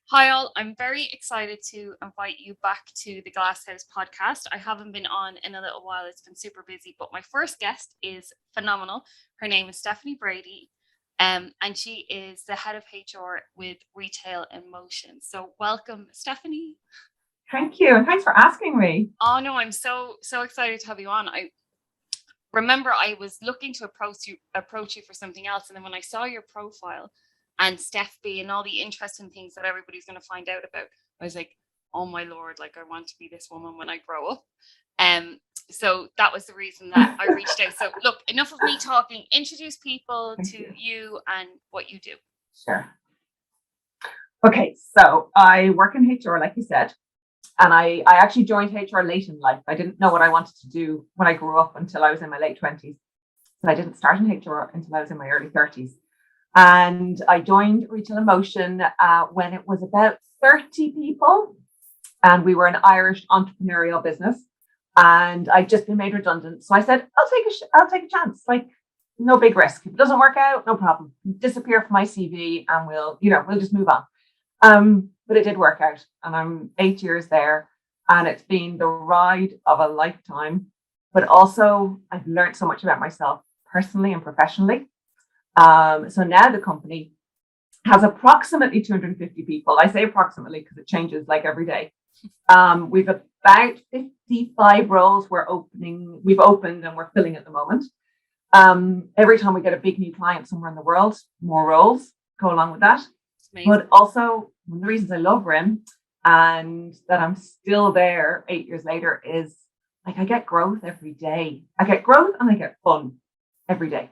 Hi all, I'm very excited to invite you back to the Glasshouse Podcast. I haven't been on in a little while, it's been super busy, but my first guest is phenomenal. Her name is Stephanie Brady, and she is the head of HR with Retail inMotion. So welcome, Stephanie. Thank you, and thanks for asking me. Oh no, I'm so excited to have you on. I remember I was looking to approach you for something else, and then when I saw your profile and StephBe and all the interesting things that everybody's going to find out about, I was like, oh my Lord, like I want to be this woman when I grow up. So that was the reason that I reached out. So look, enough of me talking, introduce people to you and what you do. Sure. Okay, so I work in HR, like you said, and I actually joined HR late in life. I didn't know what I wanted to do when I grew up until I was in my late 20s. So I didn't start in HR until I was in my early 30s. And I joined Retail inMotion when it was about 30 people. And we were an Irish entrepreneurial business. And I'd just been made redundant. So I said, I'll take a chance. Like, no big risk. If it doesn't work out, no problem. Disappear from my CV and we'll just move on. But it did work out. And I'm 8 years there. And it's been the ride of a lifetime. But also, I've learned so much about myself personally and professionally. So now the company has approximately 250 people. I say approximately because it changes like every day. We've about 55 roles we've opened and we're filling at the moment. Every time we get a big new client somewhere in the world, more roles go along with that. But also one of the reasons I love RIM and that I'm still there 8 years later is like I get growth every day. I get growth and I get fun every day.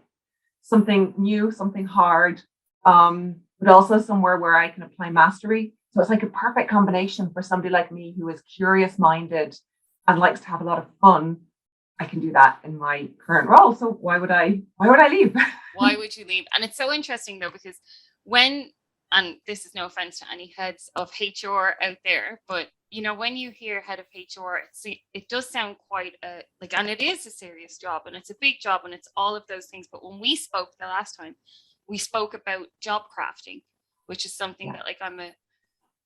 Something new, something hard, but also somewhere where I can apply mastery. So it's like a perfect combination for somebody like me who is curious-minded and likes to have a lot of fun. I can do that in my current role. So why would I leave? Why would you leave? And it's so interesting though, because and this is no offense to any heads of HR out there, but when you hear head of HR, it does sound quite and it is a serious job and it's a big job and it's all of those things. But when we spoke the last time, we spoke about job crafting, which is something that like I'm a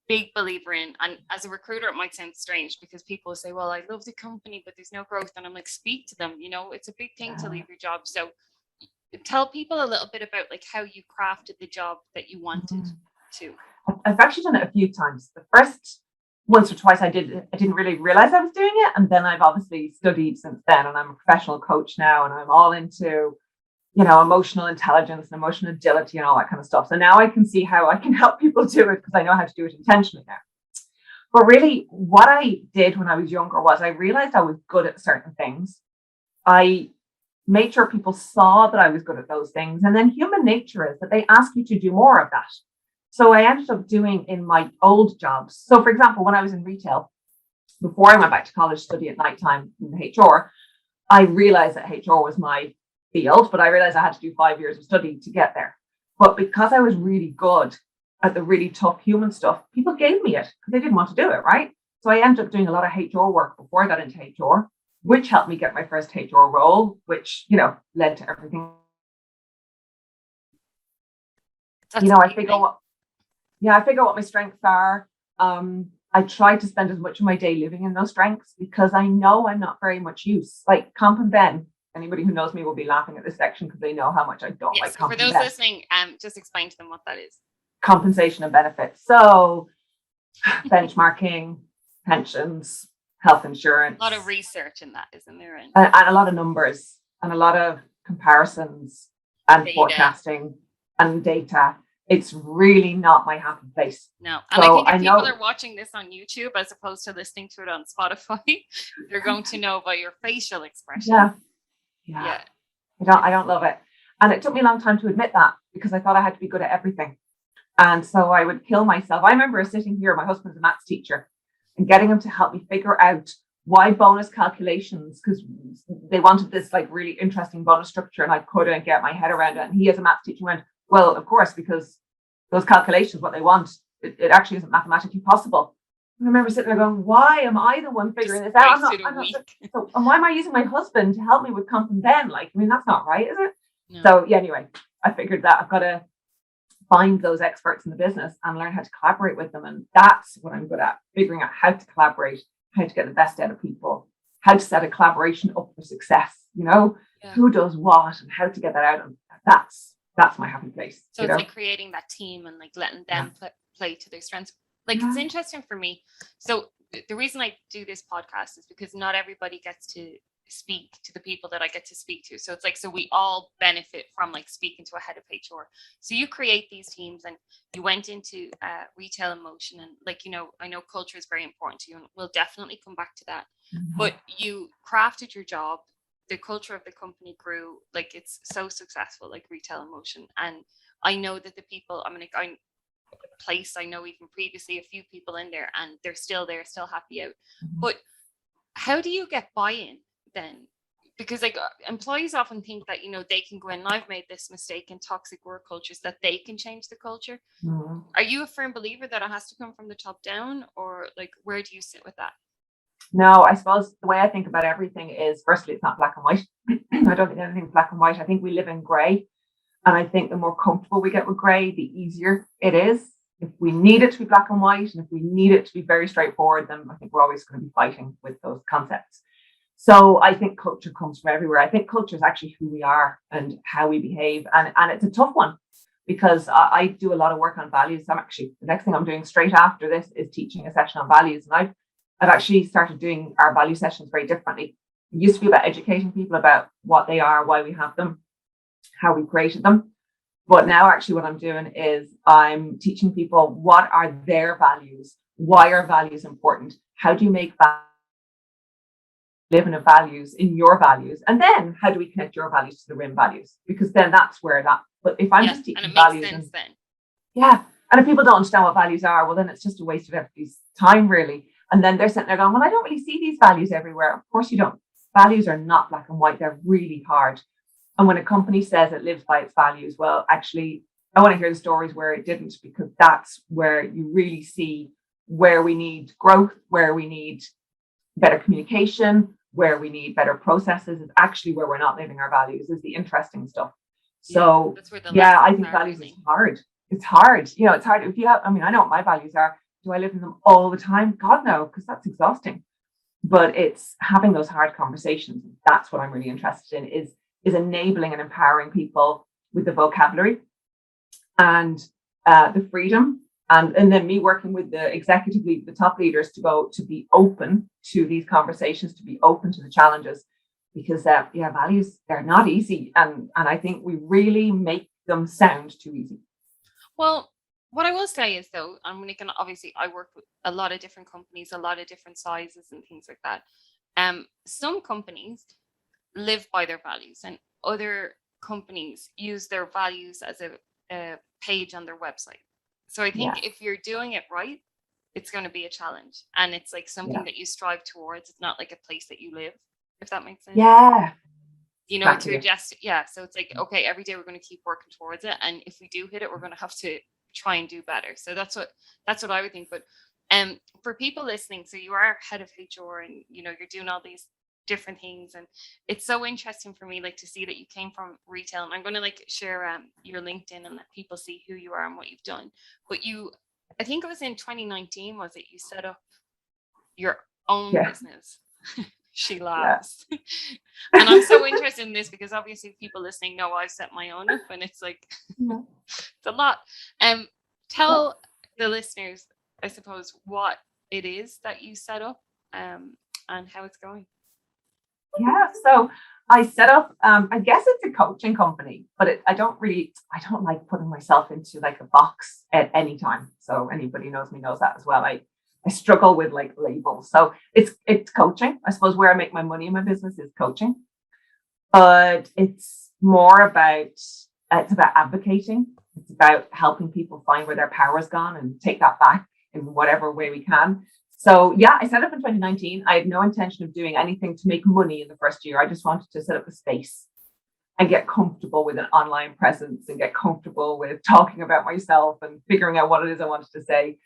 big believer in. And as a recruiter, it might sound strange because people say, well, I love the company, but there's no growth. And I'm like, speak to them. It's a big thing to leave your job. So tell people a little bit about like how you crafted the job that you wanted to. I've actually done it a few times. The first once or twice I didn't really realize I was doing it. And then I've obviously studied since then. And I'm a professional coach now. And I'm all into, emotional intelligence and emotional agility and all that kind of stuff. So now I can see how I can help people do it because I know how to do it intentionally now. But really what I did when I was younger was I realized I was good at certain things. I made sure people saw that I was good at those things. And then human nature is that they ask you to do more of that. So I ended up doing in my old jobs. So for example, when I was in retail, before I went back to college, study at nighttime in HR, I realized that HR was my field, but I realized I had to do 5 years of study to get there. But because I was really good at the really tough human stuff, people gave me it because they didn't want to do it, right? So I ended up doing a lot of HR work before I got into HR, which helped me get my first HR role, which, led to everything. I figure what my strengths are. I try to spend as much of my day living in those strengths because I know I'm not very much use. Like comp and ben, anybody who knows me will be laughing at this section because they know how much I don't like comp. For those listening, just explain to them what that is. Compensation and benefits. So benchmarking, pensions, health insurance. A lot of research in that, isn't there? And a lot of numbers and a lot of comparisons and data. Forecasting and data. It's really not my happy place. No. And so I think if people are watching this on YouTube as opposed to listening to it on Spotify, they're going to know by your facial expression. Yeah. I don't love it. And it took me a long time to admit that because I thought I had to be good at everything. And so I would kill myself. I remember sitting here, my husband's a maths teacher, and getting him to help me figure out why bonus calculations, because they wanted this like really interesting bonus structure and I couldn't get my head around it. And he as a maths teacher went, well, of course, because those calculations, what they want, it actually isn't mathematically possible. I remember sitting there going, why am I the one figuring this out? So, and why am I using my husband to help me with comp and ben? Like, I mean, that's not right, is it? No. So yeah, anyway, I figured that I've got to find those experts in the business and learn how to collaborate with them. And that's what I'm good at, figuring out how to collaborate, how to get the best out of people, how to set a collaboration up for success, who does what and how to get that out. And that's my happy place. So it's like creating that team and like letting them play to their strengths. Like it's interesting for me. So the reason I do this podcast is because not everybody gets to speak to the people that I get to speak to. So it's like, so we all benefit from like speaking to a head of HR. So you create these teams and you went into retail inMotion, and like, I know culture is very important to you and we'll definitely come back to that. Mm-hmm. But you crafted your job. The culture of the company grew. Like it's so successful, like retail inMotion. And I know that the people, I know even previously a few people in there and they're still there, still happy out. Mm-hmm. But how do you get buy-in then? Because like employees often think that, they can go in, and I've made this mistake in toxic work cultures, that they can change the culture. Mm-hmm. Are you a firm believer that it has to come from the top down, or like, where do you sit with that? No, I suppose the way I think about everything is, firstly, it's not black and white. I don't think anything's black and white. I think we live in grey. And I think the more comfortable we get with grey, the easier it is. If we need it to be black and white, and if we need it to be very straightforward, then I think we're always going to be fighting with those concepts. So I think culture comes from everywhere. I think culture is actually who we are and how we behave. And it's a tough one, because I do a lot of work on values. The next thing I'm doing straight after this is teaching a session on values. And I've actually started doing our value sessions very differently. It used to be about educating people about what they are, why we have them, how we created them. But now actually what I'm doing is I'm teaching people what are their values, why are values important, how do you make live in a values in your values, and then how do we connect your values to the RIM values? Because then that's where that. But if I'm just teaching values, and if people don't understand what values are, well then it's just a waste of everybody's time really. And then they're sitting there going, well, I don't really see these values everywhere. Of course you don't. Values are not black and white. They're really hard. And when a company says it lives by its values, well, actually, I want to hear the stories where it didn't, because that's where you really see where we need growth, where we need better communication, where we need better processes. Is actually where we're not living our values, is the interesting stuff. So, I think values is hard. It's hard. It's hard. If you have, I know what my values are. Do I live in them all the time? God, no, because that's exhausting. But it's having those hard conversations. That's what I'm really interested in, is enabling and empowering people with the vocabulary and the freedom. And then me working with the executive lead, the top leaders, to be open to these conversations, to be open to the challenges, because values, they're not easy. And I think we really make them sound too easy. Well, what I will say is, though, obviously I work with a lot of different companies, a lot of different sizes and things like that. Some companies live by their values, and other companies use their values as a page on their website. So I think if you're doing it right, it's going to be a challenge, and it's like something that you strive towards. It's not like a place that you live, if that makes sense. Yeah. To adjust. Yeah. So it's like, okay, every day we're going to keep working towards it, and if we do hit it, we're going to have to try and do better. So that's what I would think. But for people listening, so you are head of HR, and you're doing all these different things, and it's so interesting for me, like, to see that you came from retail. And I'm going to like share your LinkedIn and let people see who you are and what you've done. But I think it was in 2019, was it, you set up your own business? She laughs. And I'm so interested in this because obviously people listening know I've set my own up, and it's like it's a lot. Tell the listeners, I suppose, what it is that you set up and how it's going. Yeah, so I set up, I guess it's a coaching company, but I don't like putting myself into like a box at any time. So anybody knows me knows that as well. I struggle with like labels. So it's coaching. I suppose where I make my money in my business is coaching, but it's more about, it's about advocating. It's about helping people find where their power's gone and take that back in whatever way we can. So I set up in 2019. I had no intention of doing anything to make money in the first year. I just wanted to set up a space and get comfortable with an online presence and get comfortable with talking about myself and figuring out what it is I wanted to say.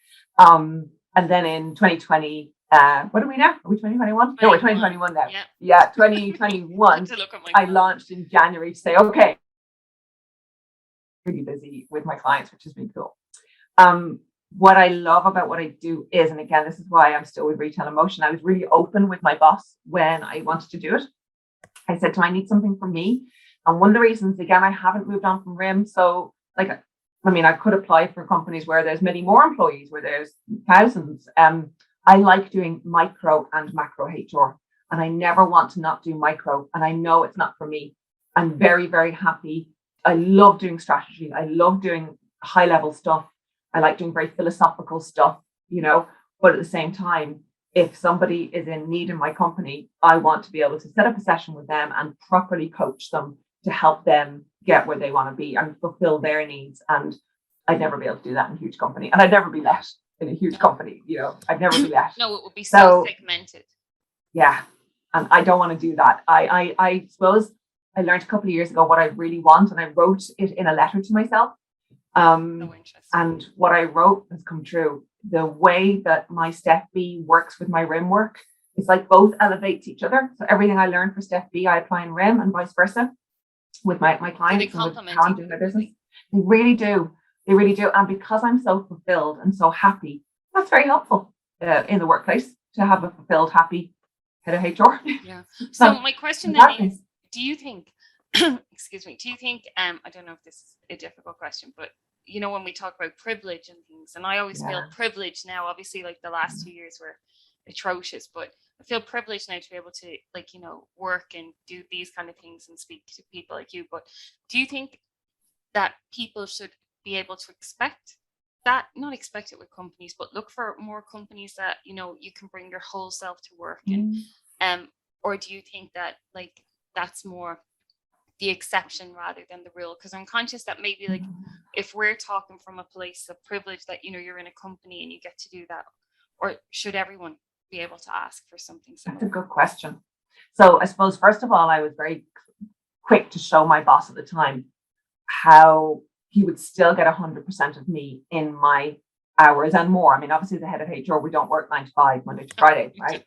And then in 2020, what are we now? Are we 2021? No, we're 2021 now. Yeah. Yeah, 2021. I launched in January to say, okay, really busy with my clients, which has been cool. What I love about what I do is, and again, this is why I'm still with Retail inMotion, I was really open with my boss when I wanted to do it. I said to him, I need something for me. And one of the reasons, again, I haven't moved on from RIM. So like, I mean, I could apply for companies where there's many more employees, where there's thousands. I like doing micro and macro HR, and I never want to not do micro. And I know it's not for me. I'm very, very happy. I love doing strategy. I love doing high level stuff. I like doing very philosophical stuff, but at the same time, if somebody is in need in my company, I want to be able to set up a session with them and properly coach them to help them get where they want to be and fulfill their needs. And I'd never be able to do that in a huge company. And I'd never be let in a huge company, I'd never be let. No, it would be so segmented. Yeah. And I don't want to do that. I suppose I learned a couple of years ago what I really want, and I wrote it in a letter to myself. And what I wrote has come true. The way that my StephBe works with my RIM work, it's like both elevates each other. So everything I learned for StephBe, I apply in RIM, and vice versa with my clients and with how I'm doing their business. They really do. They really do. And because I'm so fulfilled and so happy, that's very helpful in the workplace to have a fulfilled, happy head of HR. Yeah. So my question then is, do you think, excuse me, I don't know if this is a difficult question, but when we talk about privilege and things, and I always feel privileged now, obviously like the last 2 years were atrocious, but I feel privileged now to be able to work and do these kind of things and speak to people like you. But do you think that people should be able to expect that, not expect it with companies, but look for more companies that, you can bring your whole self to work in? Or do you think that that's more the exception rather than the rule? Because I'm conscious that maybe if we're talking from a place of privilege that you're in a company and you get to do that, or should everyone be able to ask for something similar? That's a good question. So I suppose first of all, I was very quick to show my boss at the time how he would still get 100% of me in my hours and more. I mean, obviously the head of HR, we don't work 9 to 5 Monday to Friday, right?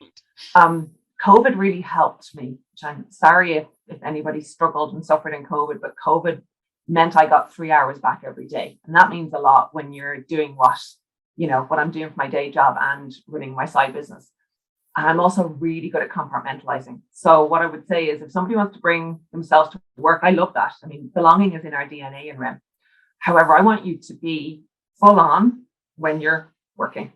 COVID really helped me, which I'm sorry if anybody struggled and suffered in COVID, but COVID meant I got 3 hours back every day. And that means a lot when you're doing what I'm doing for my day job and running my side business. And I'm also really good at compartmentalizing. So what I would say is if somebody wants to bring themselves to work, I love that. I mean, belonging is in our DNA in RIM. However, I want you to be full on when you're working.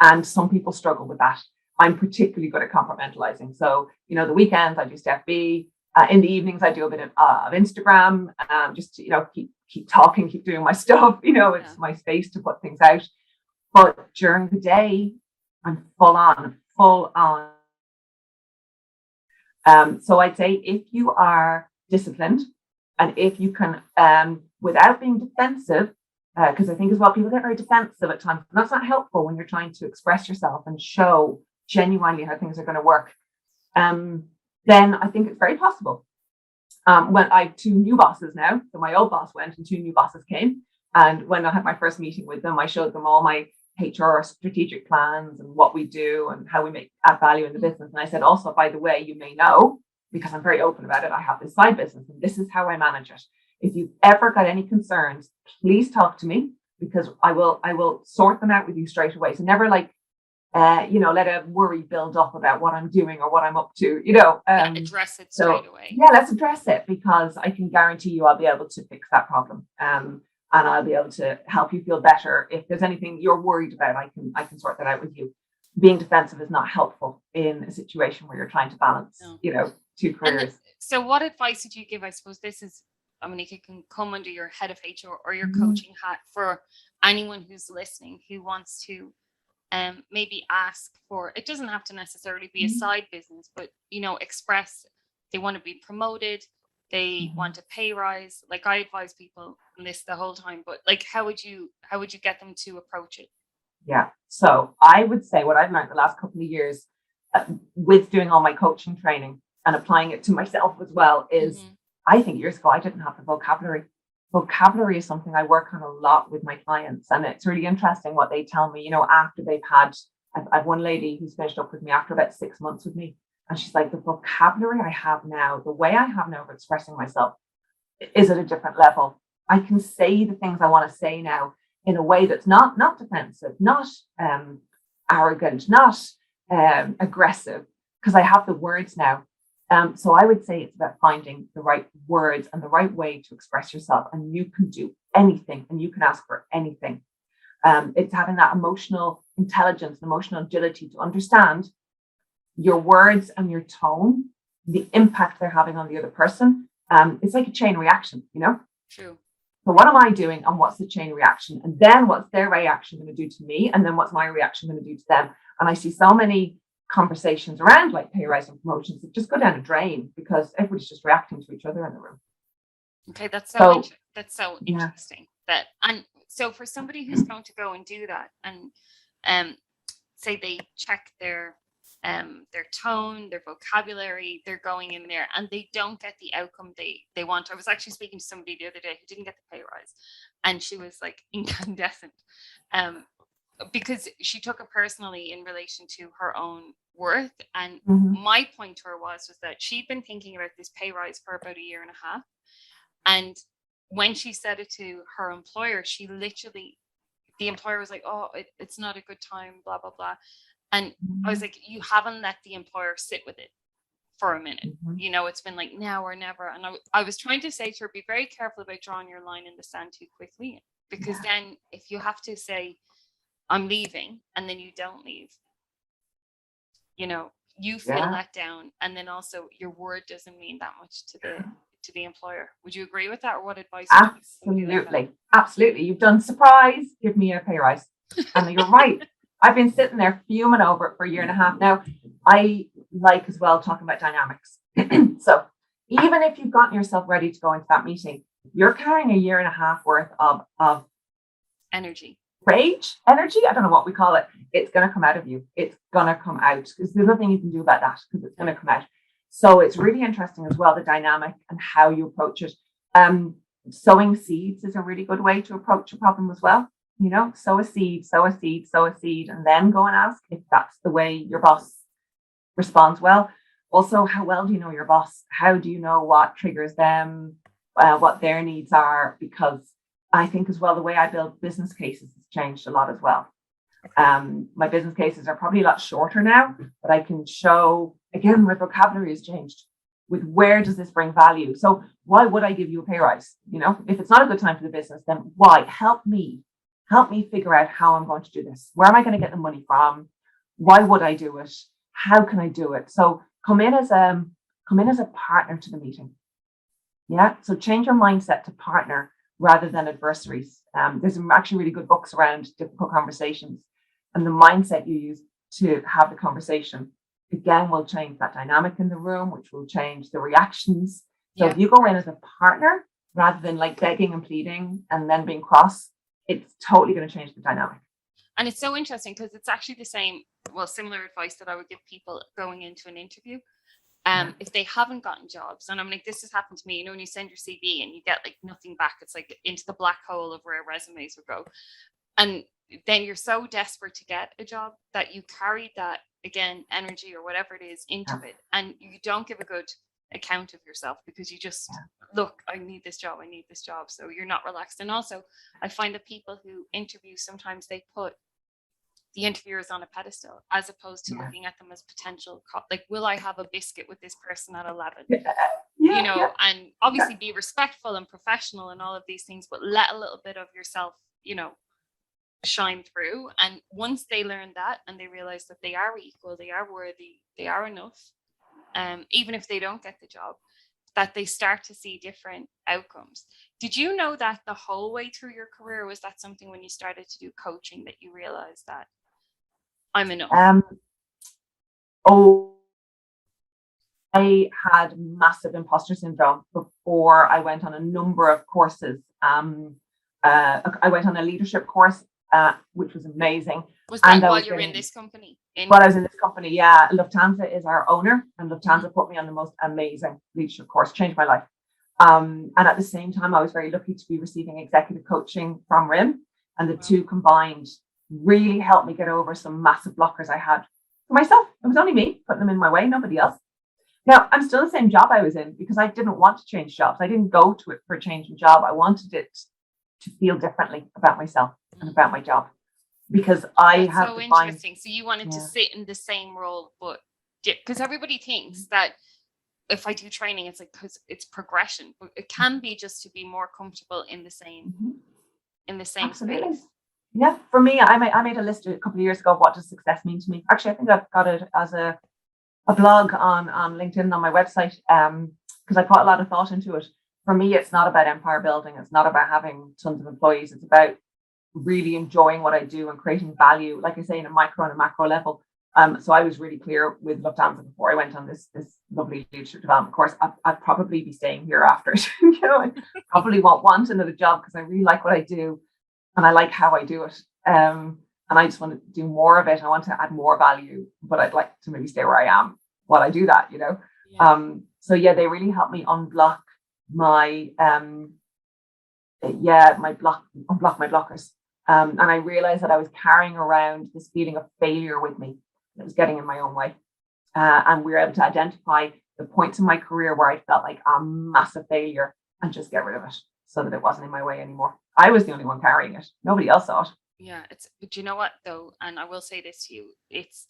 And some people struggle with that. I'm particularly good at compartmentalizing. So, the weekends I do StephBe. In the evenings I do a bit of Instagram, just to, keep talking, keep doing my stuff. It's my space to put things out. But during the day, I'm full on. So I'd say if you are disciplined and if you can, without being defensive, because I think as well, people get very defensive at times. And that's not helpful when you're trying to express yourself and show genuinely how things are going to work. Then I think it's very possible. When I have 2 new bosses now, so my old boss went and 2 new bosses came. And when I had my first meeting with them, I showed them all my HR strategic plans and what we do and how we add value in the business. And I said, also, by the way, you may know, because I'm very open about it, I have this side business and this is how I manage it. If you've ever got any concerns, please talk to me, because I will sort them out with you straight away. So never let a worry build up about what I'm doing or what I'm up to, address it straight away. Yeah, let's address it, because I can guarantee you I'll be able to fix that problem. And I'll be able to help you feel better. If there's anything you're worried about, I can sort that out with you. Being defensive is not helpful in a situation where you're trying to balance, 2 careers. So what advice would you give? I suppose this is, it can come under your head of HR or your coaching hat for anyone who's listening who wants to maybe ask for, it doesn't have to necessarily be a side business, but, express they want to be promoted. They want a pay rise. I advise people on this the whole time, but how would you get them to approach it? Yeah. So I would say what I've learned the last couple of years with doing all my coaching training and applying it to myself as well is I think years ago I didn't have the vocabulary. vocabulary is something I work on a lot with my clients. And it's really interesting what they tell me, after they've had, I've one lady who's finished up with me after about 6 months with me. And she's like, the vocabulary I have now, the way I have now of expressing myself is at a different level. I can say the things I want to say now in a way that's not defensive, not arrogant, not aggressive, because I have the words now. So I would say it's about finding the right words and the right way to express yourself. And you can do anything and you can ask for anything. It's having that emotional intelligence, emotional agility to understand your words and your tone, the impact they're having on the other person. It's like a chain reaction, True. So what am I doing and what's the chain reaction? And then what's their reaction going to do to me? And then what's my reaction going to do to them? And I see so many conversations around like pay rise and promotions that just go down a drain because everybody's just reacting to each other in the room. Okay, that's so Yeah. interesting. And so for somebody who's going to go and do that and say they check their tone, their vocabulary, they're going in there and they don't get the outcome they want. I was actually speaking to somebody the other day who didn't get the pay rise, and she was like incandescent, because she took it personally in relation to her own worth. And my point to her was that she'd been thinking about this pay rise for about 1.5 years. And when she said it to her employer, the employer was like, oh, it's not a good time, blah, blah, blah. And I was like, you haven't let the employer sit with it for a minute. It's been like now or never. And I was trying to say to her, be very careful about drawing your line in the sand too quickly, because then if you have to say, I'm leaving, and then you don't leave, you feel let down. And then also your word doesn't mean that much to the employer. Would you agree with that? Or what advice? Absolutely. You've done surprise, give me a pay rise. And you're right. I've been sitting there fuming over it for 1.5 years now. I like as well talking about dynamics. So even if you've gotten yourself ready to go into that meeting, you're carrying 1.5 years worth of energy. Rage, energy, I don't know what we call it. It's going to come out of you. It's going to come out because there's nothing you can do about that because it's going to come out. So it's really interesting as well, the dynamic and how you approach it. Sowing seeds is a really good way to approach a problem as well. Sow a seed, and then go and ask if that's the way your boss responds well. Also, how well do you know your boss? How do you know what triggers them, what their needs are? Because I think as well, the way I build business cases has changed a lot as well. My business cases are probably a lot shorter now, but I can show, again, my vocabulary has changed with where does this bring value? So why would I give you a pay rise? If it's not a good time for the business, then why? Help me figure out how I'm going to do this. Where am I going to get the money from? Why would I do it? How can I do it? So come in as a partner to the meeting. Yeah. So change your mindset to partner rather than adversaries. There's some actually really good books around difficult conversations, and the mindset you use to have the conversation again will change that dynamic in the room, which will change the reactions. So if you go in as a partner rather than like begging and pleading and then being cross, it's totally going to change the dynamic. And it's so interesting because it's actually the same, similar advice that I would give people going into an interview. If they haven't gotten jobs, and I'm like, this has happened to me, when you send your CV and you get like nothing back, it's like into the black hole of where resumes would go. And then you're so desperate to get a job that you carry that, again, energy or whatever it is into it. And you don't give a good account of yourself because you just look, I need this job. So you're not relaxed. And also I find that people who interview, sometimes they put the interviewers on a pedestal as opposed to looking at them as potential, like, will I have a biscuit with this person at 11? And obviously be respectful and professional and all of these things, but let a little bit of yourself, shine through. And once they learn that and they realize that they are equal, they are worthy, they are enough, even if they don't get the job, that they start to see different outcomes. Did you know that the whole way through your career? Was that something when you started to do coaching that you realized that I'm enough? I had massive imposter syndrome before I went on a number of courses. I went on a leadership course, which was amazing. Was that while you were in this company? While I was in this company, yeah. Lufthansa is our owner, and Lufthansa put me on the most amazing leadership course, changed my life. And at the same time, I was very lucky to be receiving executive coaching from RIM, and the two combined really helped me get over some massive blockers I had for myself. It was only me putting them in my way, nobody else. Now, I'm still the same job I was in because I didn't want to change jobs. I didn't go to it for a change in job. I wanted it to feel differently about myself and about my job, because I have so interesting. So you wanted to sit in the same role, but because everybody thinks that if I do training, it's like because it's progression, but it can be just to be more comfortable in the same Absolutely. space. Yeah, for me, I made a list a couple of years ago of what does success mean to me. Actually, I think I've got it as a blog on LinkedIn, on my website, because I put a lot of thought into it. For me, it's not about empire building. It's not about having tons of employees. It's about really enjoying what I do and creating value, like I say, in a micro and a macro level. So I was really clear with Lufthansa before I went on this lovely leadership development course. I'd probably be staying here after it. I probably won't want another job because I really like what I do and I like how I do it. And I just want to do more of it. I want to add more value, but I'd like to maybe stay where I am while I do that, Yeah. So yeah, they really helped me unblock my unblock my blockers. And I realized that I was carrying around this feeling of failure with me that was getting in my own way. And we were able to identify the points in my career where I felt like a massive failure and just get rid of it so that it wasn't in my way anymore. I was the only one carrying it. Nobody else saw it. Yeah, but you know what though, and I will say this to you, it's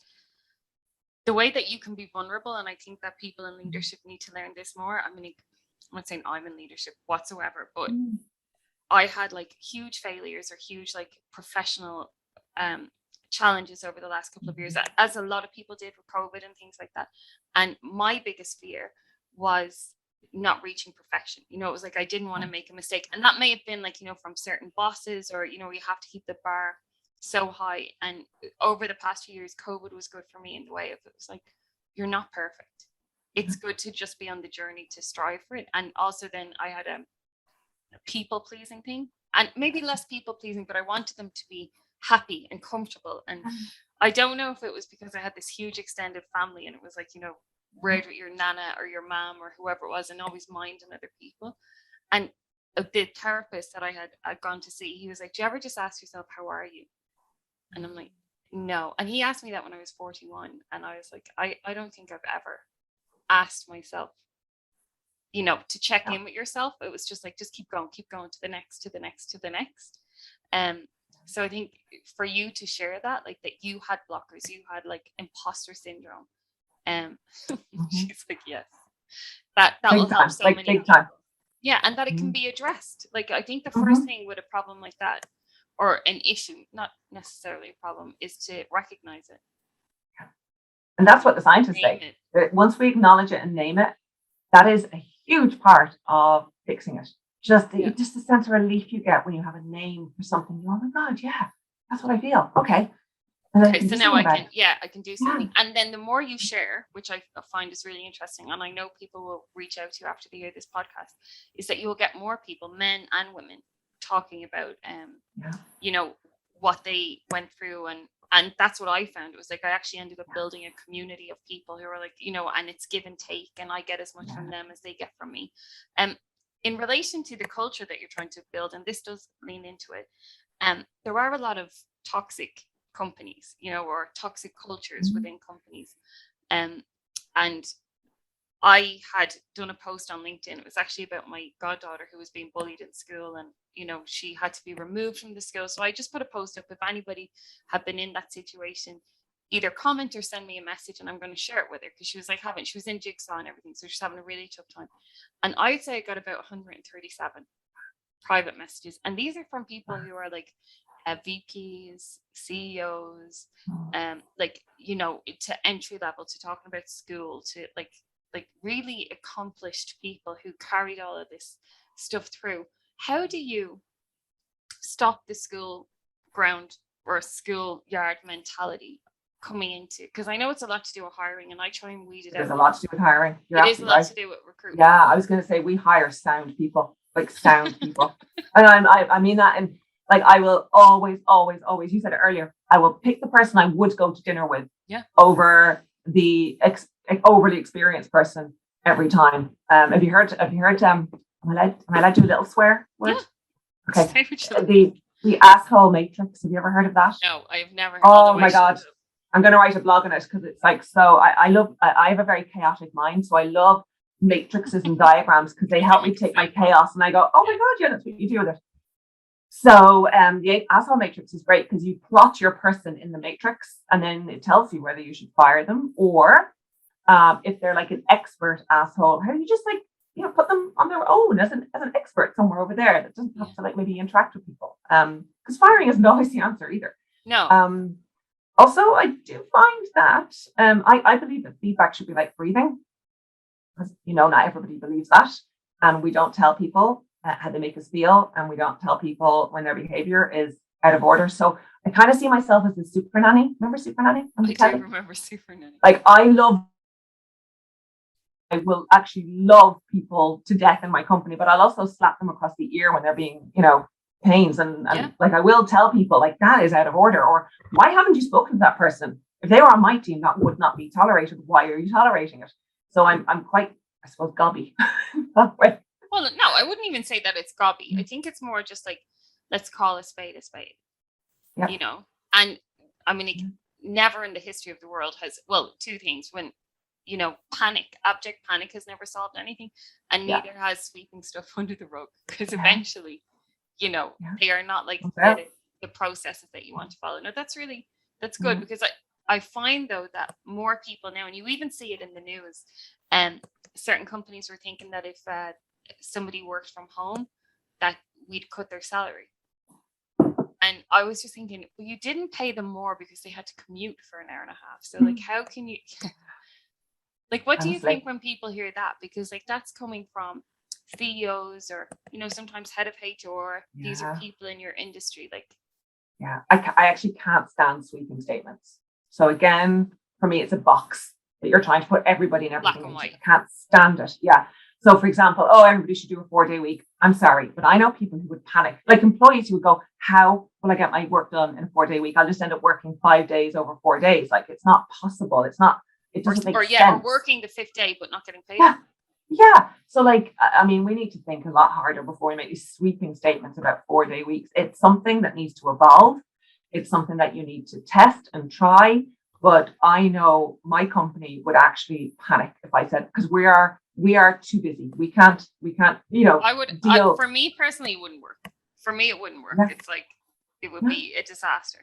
the way that you can be vulnerable, and I think that people in leadership need to learn this more. I mean, I'm not saying I'm in leadership whatsoever, but I had like huge failures or huge like professional challenges over the last couple of years, as a lot of people did with COVID and things like that. And my biggest fear was not reaching perfection. It was like I didn't want to make a mistake, and that may have been like from certain bosses, or you have to keep the bar so high. And over the past few years, COVID was good for me in the way of, it was like, you're not perfect. It's good to just be on the journey to strive for it. And also then I had a people pleasing thing, and maybe less people pleasing, but I wanted them to be happy and comfortable. And I don't know if it was because I had this huge extended family, and it was like, right with your nana or your mom or whoever it was, and always minding other people. And the therapist that I had gone to see, he was like, do you ever just ask yourself, how are you? And I'm like, no. And he asked me that when I was 41. And I was like, I don't think I've ever asked myself, to check in with yourself. It was just like, just keep going to the next, to the next, to the next. So I think for you to share that, like that you had blockers, you had like imposter syndrome. She's like, yes, that will help so many people. Yeah, and that it can be addressed. Like I think the first thing with a problem like that, or an issue, not necessarily a problem, is to recognize it. And that's what the scientists say. Once we acknowledge it and name it, that is a huge part of fixing it. Just the sense of relief you get when you have a name for something. Oh my God, yeah, that's what I feel. Okay. Okay, so now I can do something. And then the more you share, which I find is really interesting, and I know people will reach out to you after they hear this podcast, is that you will get more people, men and women, talking about what they went through. And that's what I found. It was like I actually ended up building a community of people who are like, and it's give and take, and I get as much from them as they get from me. In relation to the culture that you're trying to build, and this does lean into it, there are a lot of toxic companies, or toxic cultures within companies. And I had done a post on LinkedIn. It was actually about my goddaughter who was being bullied in school, and she had to be removed from the school. So I just put a post up. If anybody had been in that situation, either comment or send me a message, and I'm going to share it with her, because she was like she was in Jigsaw and everything, so she's having a really tough time. And I'd say I got about 137 private messages, and these are from people who are like VPs, CEOs, to entry level, to talking about school, to like really accomplished people who carried all of this stuff through. How do you stop the school ground or schoolyard mentality coming into? Because I know it's a lot to do with hiring, and I try and weed it out. There's a lot to do with hiring. It is a lot to do with recruitment. Yeah, I was going to say we hire sound people, like sound people, and I mean that. And like I will always, you said it earlier, I will pick the person I would go to dinner with over the overly experienced person every time. Have you heard Am I allowed to do a little swear word? Yeah. Okay. Say what you like. The asshole matrix. Have you ever heard of that? No, I've never. Oh although I my should God. have. I'm going to write a blog on it because it's like, so I have a very chaotic mind. So I love matrices and diagrams because they help me take my chaos and I go, oh my God, yeah, that's what you do with it. So the asshole matrix is great because you plot your person in the matrix and then it tells you whether you should fire them or if they're like an expert asshole, how you just like, put them on their own as an expert somewhere over there that doesn't have to like maybe interact with people. Because firing isn't always the answer either. No. Also, I do find that I believe that feedback should be like breathing, because not everybody believes that, and we don't tell people how they make us feel, and we don't tell people when their behavior is out of order. So I kind of see myself as the super nanny. Remember Super Nanny? I do remember Super Nanny. Like I will actually love people to death in my company, but I'll also slap them across the ear when they're being, pains. And like, I will tell people like that is out of order, or why haven't you spoken to that person? If they were on my team, that would not be tolerated. Why are you tolerating it? So I'm quite, I suppose, gobby that way. Well, no, I wouldn't even say that it's gobby. I think it's more just like, let's call a spade a spade. Yeah. And I mean, never in the history of the world has, well, two things. When abject panic has never solved anything, and neither has sweeping stuff under the rug, because eventually, they are not like the processes that you want to follow. No, that's good, because I find though that more people now, and you even see it in the news, certain companies were thinking that if somebody worked from home, that we'd cut their salary. And I was just thinking, well, you didn't pay them more because they had to commute for an hour and a half. So like, how can you like, what do you think when people hear that? Because like, that's coming from CEOs or, sometimes head of HR. These are people in your industry. Like, I actually can't stand sweeping statements. So again, for me, it's a box that you're trying to put everybody and everything black and white. I can't stand it. Yeah. So for example, everybody should do a 4-day week. I'm sorry, but I know people who would panic, like employees who would go, how will I get my work done in a 4-day week? I'll just end up working 5 days over 4 days. Like, it's not possible. It doesn't make sense. Or working the 5th day, but not getting paid. Yeah. So like, I mean, we need to think a lot harder before we make these sweeping statements about 4-day weeks. It's something that needs to evolve. It's something that you need to test and try. But I know my company would actually panic if I said, because we are too busy. We can't, I would, for me personally, it wouldn't work. For me, it wouldn't work. Yeah. It's like, it would be a disaster.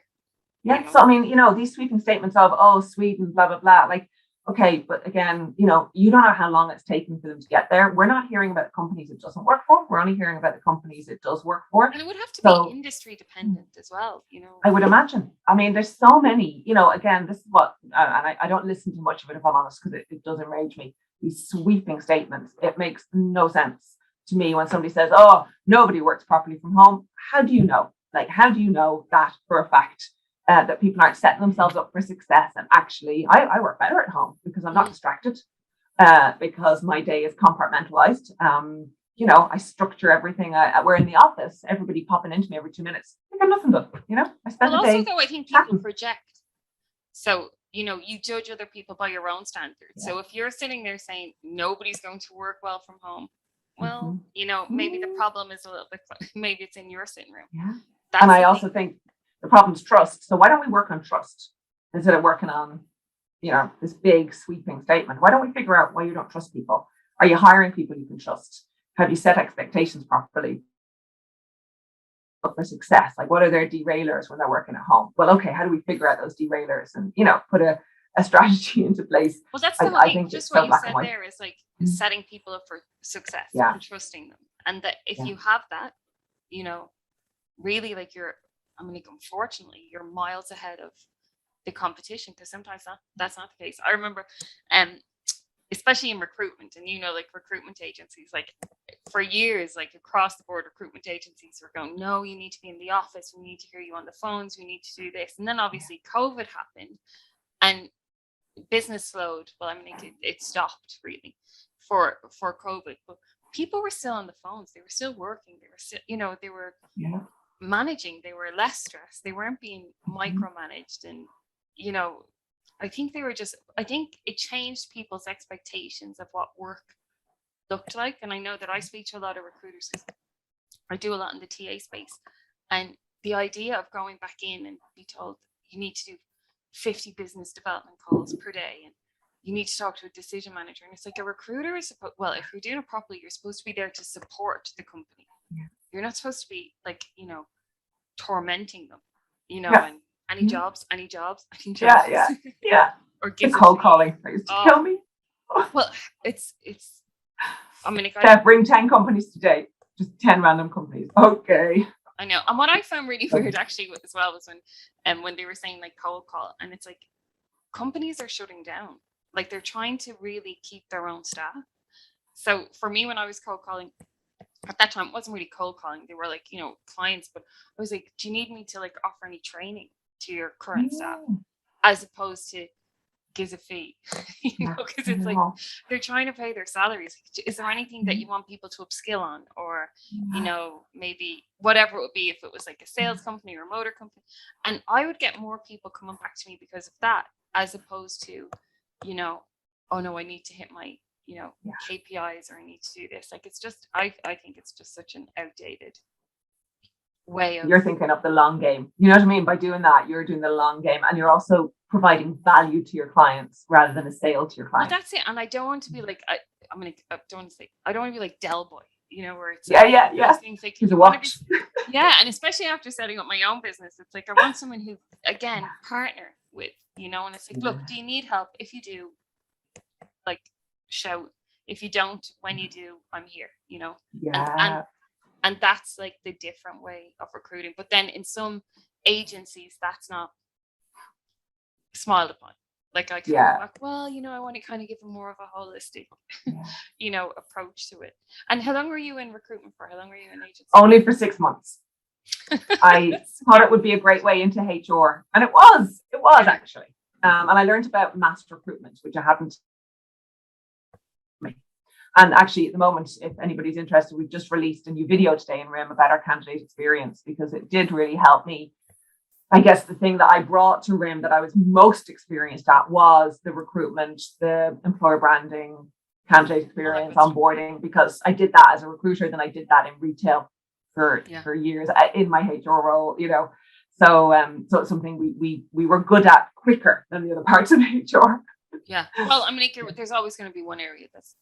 Yeah. So, I mean, these sweeping statements of, Sweden, blah, blah, blah, like, okay, but again, you don't know how long it's taken for them to get there. We're not hearing about the companies it doesn't work for. We're only hearing about the companies it does work for. And it would have to be industry dependent as well, I would imagine. I mean, there's so many, again, this is what, and I don't listen to much of it if I'm honest, because it does enrage me. These sweeping statements, it makes no sense to me when somebody says, nobody works properly from home. How do you know? Like, how do you know that for a fact? That people aren't setting themselves up for success. And actually, I work better at home because I'm not distracted, because my day is compartmentalized. I structure everything. We're in the office, everybody popping into me every 2 minutes. I got nothing done, I spend the day. Also, though, I think people project. So, you judge other people by your own standards. Yeah. So if you're sitting there saying nobody's going to work well from home, well, maybe the problem is a little bit, maybe it's in your sitting room. Yeah. And I also think the problem's trust. So why don't we work on trust instead of working on, this big sweeping statement? Why don't we figure out why you don't trust people? Are you hiring people you can trust? Have you set expectations properly for success? Like, what are their derailers when they're working at home? Well, okay, how do we figure out those derailers and, put a strategy into place? Well, that's the whole thing. Just what you said there is like setting people up for success and trusting them. And that if you have that, really like unfortunately, you're miles ahead of the competition, because sometimes that's not the case. I remember, especially in recruitment, and like recruitment agencies, like for years, like across the board, recruitment agencies were going, no, you need to be in the office. We need to hear you on the phones. We need to do this. And then obviously COVID happened and business slowed. Well, I mean, it stopped really for COVID, but people were still on the phones. They were still working. They were still, they were managing. They were less stressed. They weren't being micromanaged. And, I think it changed people's expectations of what work looked like. And I know that I speak to a lot of recruiters because I do a lot in the TA space. And the idea of going back in and be told you need to do 50 business development calls per day and you need to talk to a decision manager. And it's like a recruiter is supposed, well, if you're doing it properly, you're supposed to be there to support the company. Yeah. You're not supposed to be like, tormenting them, Yeah. and any jobs. Yeah. Or The give cold calling that used to kill me. Well, it's I mean, bring 10 companies today, just 10 random companies. Okay. I know. And what I found really weird actually as well was when they were saying like cold call, and it's like companies are shutting down. Like they're trying to really keep their own staff. So for me, when I was cold calling at that time, it wasn't really cold calling. They were like, clients, but I was like, do you need me to like offer any training to your current staff as opposed to gives a fee, because it's like they're trying to pay their salaries. Is there anything that you want people to upskill on, or maybe whatever it would be, if it was like a sales company or a motor company? And I would get more people coming back to me because of that, as opposed to oh no, I need to hit my KPIs, or I need to do this. Like it's just I think it's just such an outdated way of, you're thinking of the long game. You know what I mean? By doing that, you're doing the long game, and you're also providing value to your clients rather than a sale to your clients. Well, that's it. And I don't want to be like I don't want to be like Del Boy, where it's things like here's a watch. And especially after setting up my own business, it's like I want someone who again partner with, and it's like, look, do you need help? If you do, like, shout. If you don't, when you do, I'm here, and that's like the different way of recruiting. But then in some agencies, that's not smiled upon. Like I kind of like, well, I want to kind of give them more of a holistic, approach to it. And how long were you in recruitment for? How long were you in agency? Only for 6 months. I thought it would be a great way into HR, and it was actually. And I learned about mass recruitment, which I hadn't. And actually, at the moment, if anybody's interested, we've just released a new video today in RIM about our candidate experience, because it did really help me. I guess the thing that I brought to RIM that I was most experienced at was the recruitment, the employer branding, candidate experience, onboarding, because I did that as a recruiter, then I did that in retail for years in my HR role, So it's something we were good at quicker than the other parts of HR. Yeah. Well, I mean, there's always going to be one area that's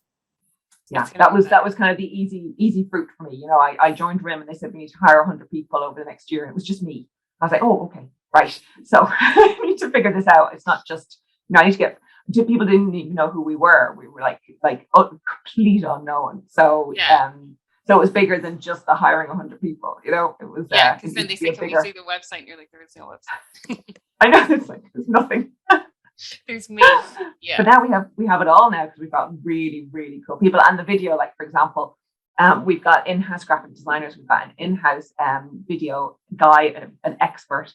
that was kind of the easy fruit for me. I joined RIM and they said we need to hire 100 people over the next year, and it was just me. I was like, oh, okay, right. So I need to figure this out. It's not just, I need to get, people didn't even know who we were. We were like complete unknown. So so it was bigger than just the hiring 100 people. It was because then they say, can we see the website? And you're like, there is no website. I know, it's like there's nothing. There's me. Yeah. But now we have it all now, because we've got really, really cool people. And the video, like for example, we've got in-house graphic designers, we've got an in-house video guy, an expert,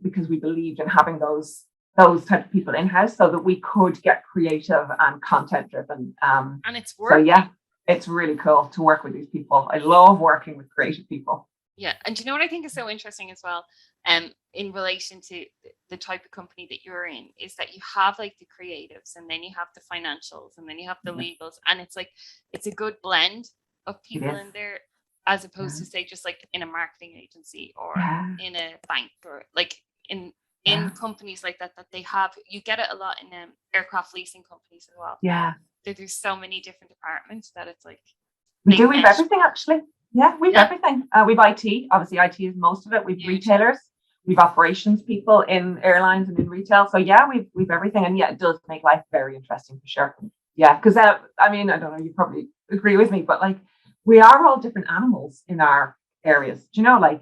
because we believed in having those type of people in-house so that we could get creative and content driven. And it's working. So it's really cool to work with these people. I love working with creative people. Yeah. And do you know what I think is so interesting as well? In relation to the type of company that you're in, is that you have like the creatives, and then you have the financials, and then you have the legals, and it's like it's a good blend of people in there, as opposed to say just like in a marketing agency or in a bank, or like in companies like that they have. You get it a lot in aircraft leasing companies as well. Yeah, there's so many different departments that it's like we do have everything actually. Yeah, we've everything. We've IT. Obviously, IT is most of it. We've retailers. We've operations people in airlines and in retail. So we've everything. And it does make life very interesting for sure. Yeah, because I mean, I don't know, you probably agree with me, but like we are all different animals in our areas. Do you know? Like,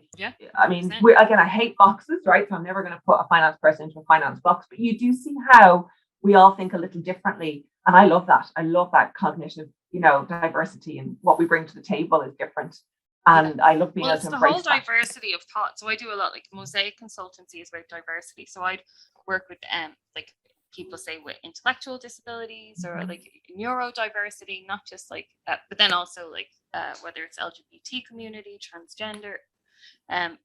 I mean, I hate boxes, right? So I'm never going to put a finance person into a finance box. But you do see how we all think a little differently, and I love that. I love that cognitive, diversity, and what we bring to the table is different. And I love being able to embrace it's the whole diversity of thought. So I do a lot, like Mosaic Consultancy is about diversity. So I'd work with like people say with intellectual disabilities or like neurodiversity, not just like but then also like whether it's LGBT community, transgender,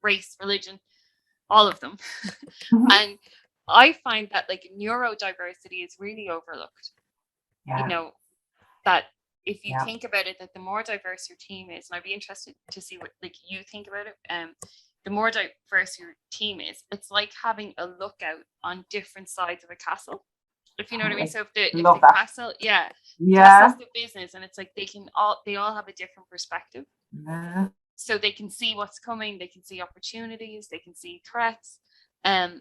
race, religion, all of them. And I find that like neurodiversity is really overlooked. That if you think about it, that the more diverse your team is, and I'd be interested to see what like you think about it. The more diverse your team is, it's like having a lookout on different sides of a castle. If you know what I mean. So if the castle, castle's the business, and it's like they all have a different perspective. So they can see what's coming, they can see opportunities, they can see threats. And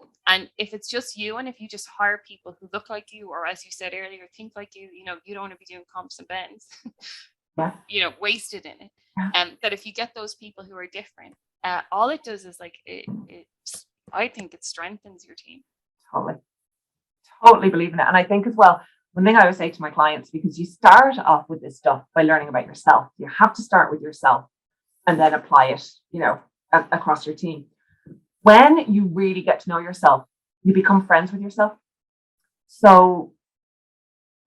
if it's just you, and if you just hire people who look like you, or as you said earlier, think like you, you don't want to be doing comps and bends, wasted in it. That if you get those people who are different, all it does is like I think it strengthens your team. Totally believe in it. And I think as well, one thing I would say to my clients, because you start off with this stuff by learning about yourself. You have to start with yourself and then apply it, across your team. When you really get to know yourself, you become friends with yourself. So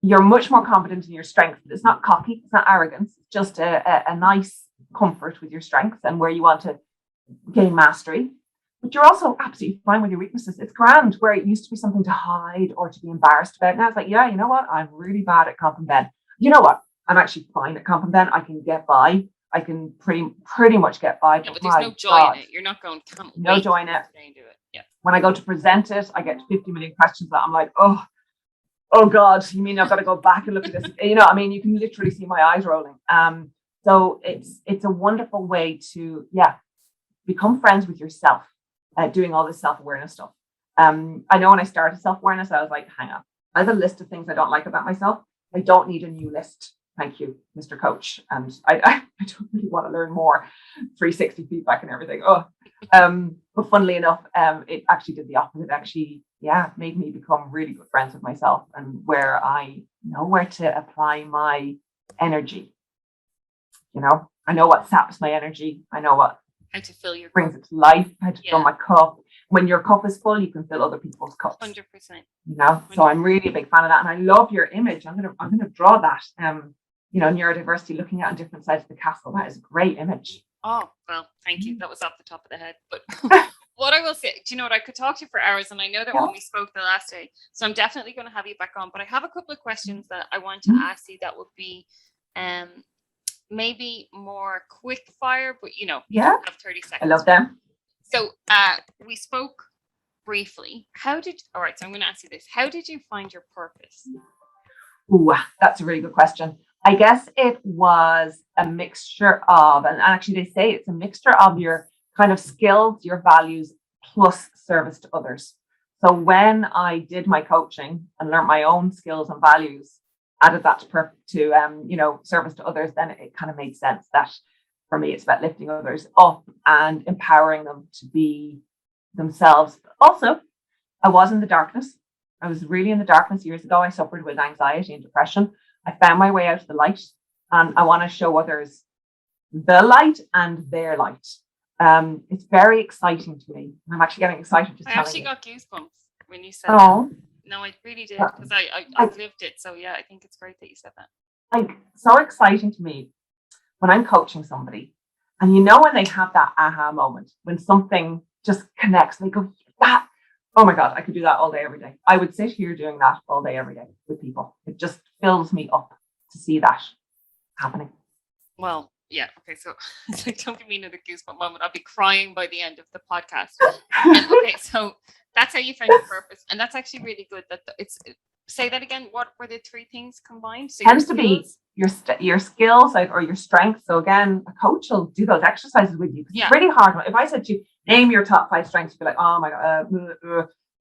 you're much more confident in your strengths. It's not cocky, it's not arrogance. It's just a nice comfort with your strengths and where you want to gain mastery. But you're also absolutely fine with your weaknesses. It's grand, where it used to be something to hide or to be embarrassed about. Now it's like, you know what? I'm really bad at comp and ben. You know what? I'm actually fine at comp and ben. I can get by. I can pretty much get by. Yeah, but there's no joy in it. You're not going to no joy in it. Do it. Yeah. When I go to present it, I get 50 million questions that I'm like, oh God, you mean I've got to go back and look at this? You can literally see my eyes rolling. So it's a wonderful way to become friends with yourself. Doing all this self-awareness stuff. I know when I started self-awareness, I was like, hang on, I have a list of things I don't like about myself. I don't need a new list. Thank you, Mr. Coach. And I don't really want to learn more 360 feedback and everything. But funnily enough, it actually did the opposite. It actually, made me become really good friends with myself, and where I know where to apply my energy. I know what saps my energy. I know what how to fill your brings it to life, how to fill my cup. When your cup is full, you can fill other people's cups. 100%. 100%. So I'm really a big fan of that, and I love your image. I'm gonna draw that. Neurodiversity, looking at on different sides of the castle. That is a great image. Oh well, thank you. That was off the top of the head. But what I will say, do you know what? I could talk to you for hours, and I know that when we spoke the last day, so I'm definitely going to have you back on. But I have a couple of questions that I want to ask you that would be, maybe more quick fire, but you have 30 seconds. I love them. So we spoke briefly. All right, so I'm going to ask you this. How did you find your purpose? Ooh, that's a really good question. I guess it was a mixture of, and actually they say it's a mixture of your kind of skills, your values, plus service to others. So when I did my coaching and learned my own skills and values, added that to service to others, then it kind of made sense that for me, it's about lifting others up and empowering them to be themselves. Also, I was in the darkness. I was really in the darkness years ago. I suffered with anxiety and depression. I found my way out of the light, and I want to show others the light and their light. It's very exciting to me. I'm actually getting excited just telling you. I actually got goosebumps when you said that. No, I really did, because I've lived it. So I think it's great that you said that. Like, so exciting to me when I'm coaching somebody, and when they have that aha moment, when something just connects, they go, that, oh my God, I could do that all day, every day. I would sit here doing that all day, every day with people. It just fills me up to see that happening. Well, yeah. Okay. So it's like, don't give me another goosebump moment. I'll be crying by the end of the podcast. Okay. So that's how you find your purpose. And that's actually really good that say that again. What were the three things combined? So tends to be your skills or your strengths. So again, a coach will do those exercises with you. It's really hard. If I said to you, name your top 5 strengths, you'd be like, oh my God,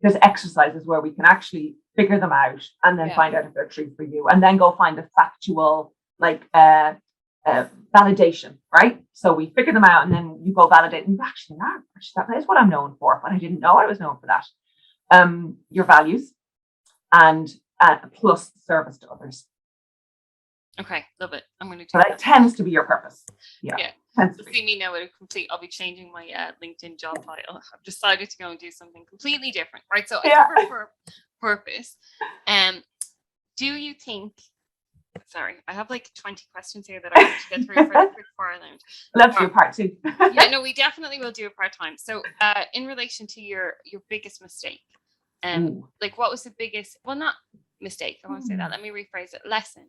there's exercises where we can actually figure them out and then find out if they're true for you, and then go find the factual, validation, right? So we figure them out, and then you go validate, and you actually that is what I'm known for, but I didn't know I was known for that. Your values and plus service to others. Okay, love it. I'm going to do so that tends to be your purpose. Yeah. See me now I'll be changing my LinkedIn job title. I've decided to go and do something completely different, right? So I cover purpose. Do you think, sorry, I have like 20 questions here that I want to get through for the quick fire lounge. Let's do part 2. We definitely will do a part time. So in relation to your biggest mistake, what was the biggest, well, not mistake, I won't say that, let me rephrase it, lesson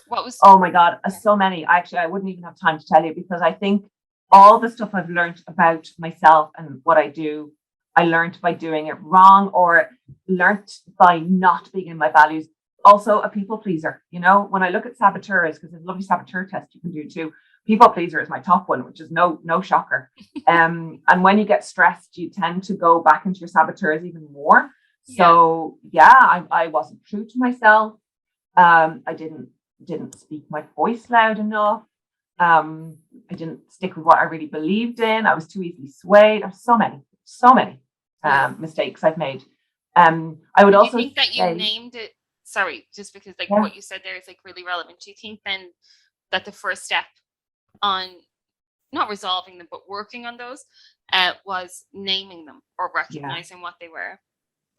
What was? Oh my God, so many. Actually, I wouldn't even have time to tell you, because I think all the stuff I've learned about myself and what I do, I learned by doing it wrong, or learned by not being in my values. Also, a people pleaser. You know, when I look at saboteurs, because there's a lovely saboteur test you can do too. People pleaser is my top one, which is no shocker. And when you get stressed, you tend to go back into your saboteurs even more. So I wasn't true to myself. I didn't speak my voice loud enough. I didn't stick with what I really believed in. I was too easily swayed. There's so many mistakes I've made. I would also think that you named it. Sorry, just because what you said there is like really relevant. Do you think then that the first step on not resolving them but working on those was naming them or recognizing what they were?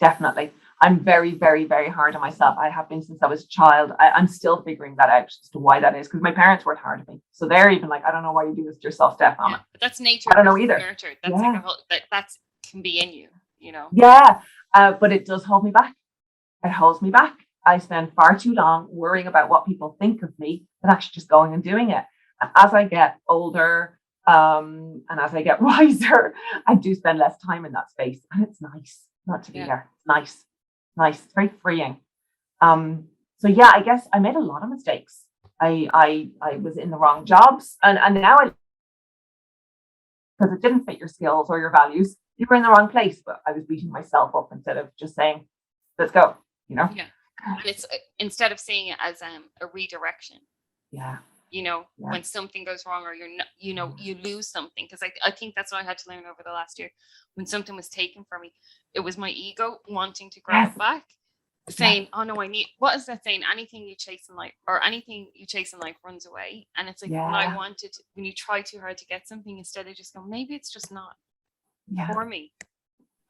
Definitely. I'm very, very, very hard on myself. I have been since I was a child. I'm still figuring that out as to why that is, because my parents weren't hard on me. So they're even like, I don't know why you do this to yourself, Steph. But that's nature. I don't know either. Nurture. That's like a whole, that can be in you, you know? Yeah. But it does hold me back. It holds me back. I spend far too long worrying about what people think of me than actually just going and doing it. And as I get older, and as I get wiser, I do spend less time in that space. And it's nice not to be there. Nice. It's very freeing. So yeah, I guess I made a lot of mistakes. I was in the wrong jobs, and now because it didn't fit your skills or your values, you were in the wrong place. But I was beating myself up instead of just saying, let's go, you know? Yeah. And it's instead of seeing it as a redirection. Yeah. You know, when something goes wrong or you're not, you know, you lose something. Because I think that's what I had to learn over the last year. When something was taken from me, it was my ego wanting to grab it back, saying, oh no, what is that saying? Anything you chase in life runs away. And it's like, when you try too hard to get something, instead of just going, maybe it's just not for me.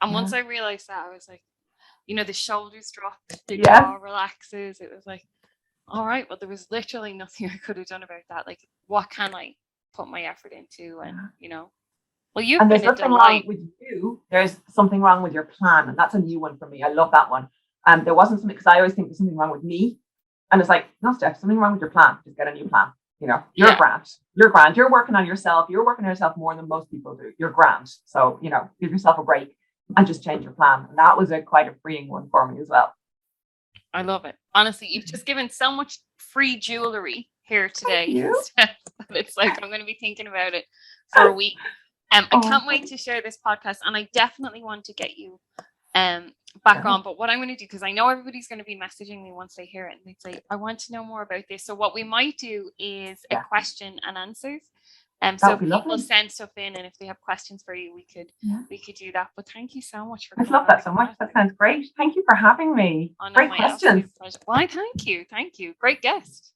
And once I realized that, I was like, you know, the shoulders drop, the jaw relaxes. It was like, all right, well, there was literally nothing I could have done about that. Like, what can I put my effort into? And, you know, well, you've been a delight. With you. There's something wrong with your plan. And that's a new one for me. I love that one. There wasn't something, because I always think there's something wrong with me. And it's like, no, Steph, something wrong with your plan. Just get a new plan. You know, you're grand. You're grand. You're working on yourself. You're working on yourself more than most people do. You're grand. So, you know, give yourself a break and just change your plan. And that was quite a freeing one for me as well. I love it. Honestly, you've just given so much free jewelry here today. It's like I'm going to be thinking about it for a week. I can't wait to share this podcast, and I definitely want to get you back on. But what I'm going to do, because I know everybody's going to be messaging me once they hear it, and they say, I want to know more about this. So what we might do is a question and answers. So people send stuff in, and if they have questions for you, we could do that. But thank you so much for coming. I love that so much. That sounds great. Thank you for having me. Great questions. Why, thank you. Great guest.